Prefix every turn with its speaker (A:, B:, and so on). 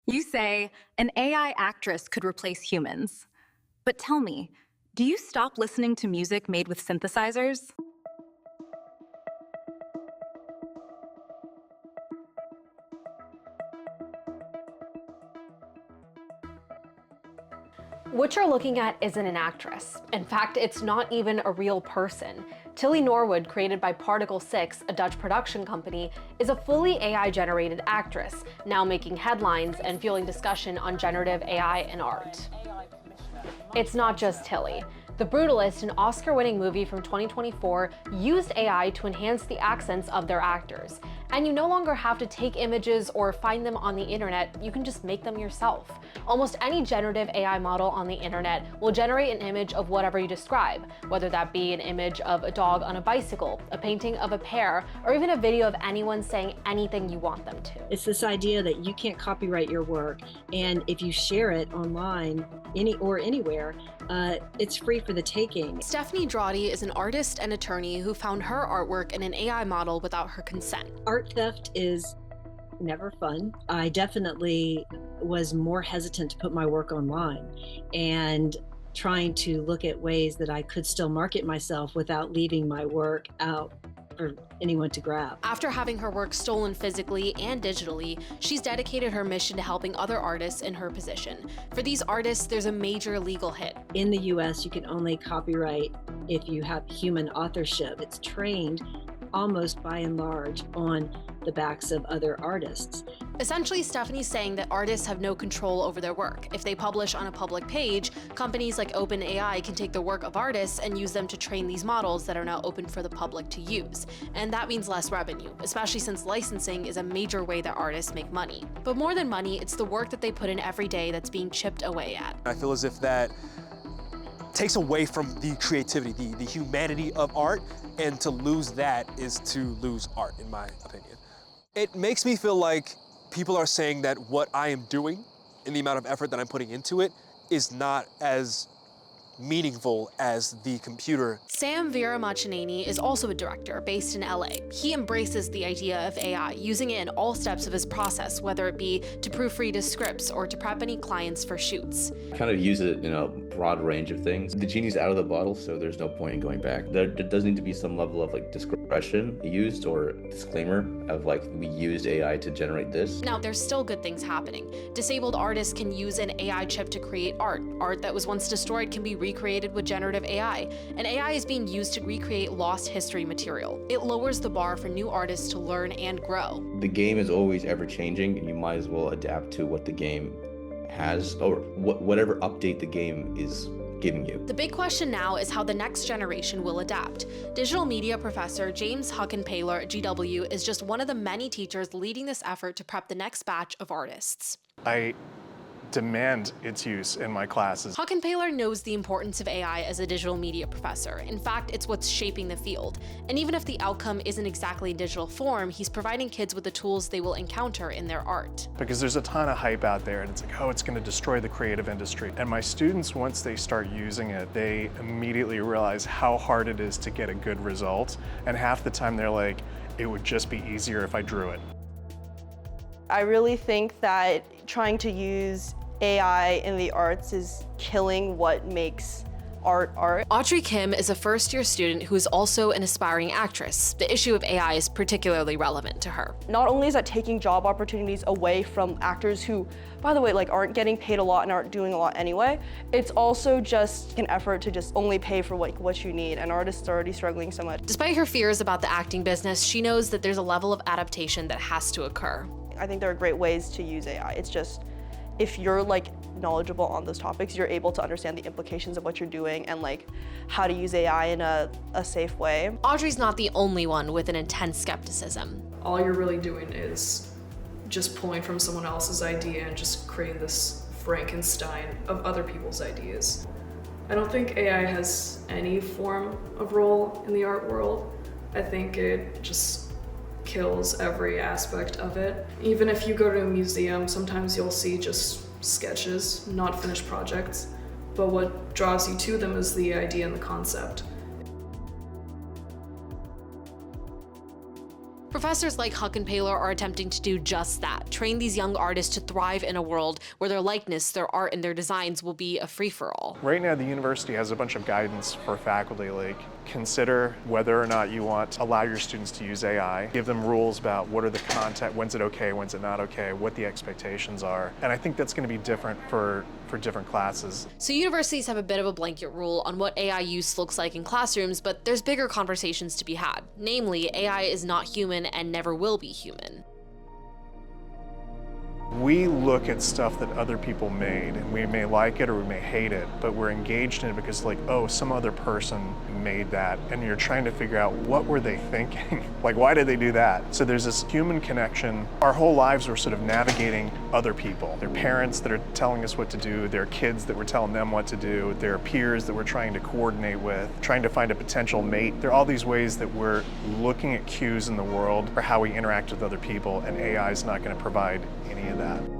A: You say an AI actress could replace humans. But tell me, do you stop listening to music made with synthesizers?
B: What you're looking at isn't an actress. In fact, it's not even a real person. Tilly Norwood, created by Particle 6, a Dutch production company, is a fully AI-generated actress, now making headlines and fueling discussion on generative AI in art. It's not just Tilly. The Brutalist, an Oscar-winning movie from 2024, used AI to enhance the accents of their actors. And you no longer have to take images or find them on the internet, you can just make them yourself. Almost any generative AI model on the internet will generate an image of whatever you describe, whether that be an image of a dog on a bicycle, a painting of a pear, or even a video of anyone saying anything you want them to.
C: It's this idea that you can't copyright your work, and if you share it online anywhere, it's free for the taking.
B: Stephanie Drawdy is an artist and attorney who found her artwork in an AI model without her consent.
C: Art theft is never fun. I definitely was more hesitant to put my work online and trying to look at ways that I could still market myself without leaving my work out for anyone to grab.
B: After having her work stolen physically and digitally, she's dedicated her mission to helping other artists in her position. For these artists, there's a major legal hit.
C: In the US, you can only copyright if you have human authorship. It's trained almost by and large on the backs of other artists.
B: Essentially, Stephanie's saying that artists have no control over their work. If they publish on a public page, companies like OpenAI can take the work of artists and use them to train these models that are now open for the public to use. And that means less revenue, especially since licensing is a major way that artists make money. But more than money, it's the work that they put in every day that's being chipped away at.
D: I feel as if that takes away from the creativity, the humanity of art, and to lose that is to lose art, in my opinion. It makes me feel like people are saying that what I am doing and the amount of effort that I'm putting into it is not as meaningful as the computer.
B: Sam Veeramatchaneni is also a director based in LA. He embraces the idea of AI, using it in all steps of his process, whether it be to proofread his scripts or to prep any clients for shoots.
E: Kind of use it in a broad range of things. The genie's out of the bottle, so there's no point in going back. There does need to be some level of discretion used or disclaimer of we used AI to generate this.
B: Now, there's still good things happening. Disabled artists can use an AI chip to create art. Art that was once destroyed can be recreated with generative AI. And AI is being used to recreate lost history material. It lowers the bar for new artists to learn and grow.
E: The game is always ever changing, and you might as well adapt to what the game has, or whatever update the game is giving you.
B: The big question now is how the next generation will adapt. Digital media professor James Huckenpaler at GW is just one of the many teachers leading this effort to prep the next batch of artists.
F: I demand its use in my classes.
B: Huckenpaler knows the importance of AI as a digital media professor. In fact, it's what's shaping the field. And even if the outcome isn't exactly in digital form, he's providing kids with the tools they will encounter in their art.
F: Because there's a ton of hype out there, and it's like, oh, it's going to destroy the creative industry. And my students, once they start using it, they immediately realize how hard it is to get a good result. And half the time they're like, it would just be easier if I drew it.
G: I really think that trying to use AI in the arts is killing what makes art.
B: Audrey Kim is a first-year student who is also an aspiring actress. The issue of AI is particularly relevant to her.
G: Not only is that taking job opportunities away from actors who, by the way, aren't getting paid a lot and aren't doing a lot anyway, it's also just an effort to just only pay for what you need, and artists are already struggling so much.
B: Despite her fears about the acting business, she knows that there's a level of adaptation that has to occur.
G: I think there are great ways to use AI. It's just, if you're knowledgeable on those topics, you're able to understand the implications of what you're doing and how to use AI in a safe way.
B: Audrey's not the only one with an intense skepticism.
H: All you're really doing is just pulling from someone else's idea and just creating this Frankenstein of other people's ideas. I don't think AI has any form of role in the art world. I think it just kills every aspect of it. Even if you go to a museum, sometimes you'll see just sketches, not finished projects, but what draws you to them is the idea and the concept.
I: Professors like Huck and Paler are attempting to do just that, train these young artists to thrive in a world where their likeness, their art, and their designs will be a free-for-all.
F: Right now, the university has a bunch of guidance for faculty, like consider whether or not you want to allow your students to use AI, give them rules about what are the content, when's it okay, when's it not okay, what the expectations are. And I think that's going to be different for different classes.
I: So universities have a bit of a blanket rule on what AI use looks like in classrooms, but there's bigger conversations to be had. Namely, AI is not human and never will be human.
F: We look at stuff that other people made, and we may like it or we may hate it, but we're engaged in it because like, oh, some other person made that, and you're trying to figure out what were they thinking? Like, why did they do that? So there's this human connection. Our whole lives we're sort of navigating other people. Their parents that are telling us what to do, their kids that we're telling them what to do, their peers that we're trying to coordinate with, trying to find a potential mate. There are all these ways that we're looking at cues in the world for how we interact with other people, and AI is not going to provide any of that.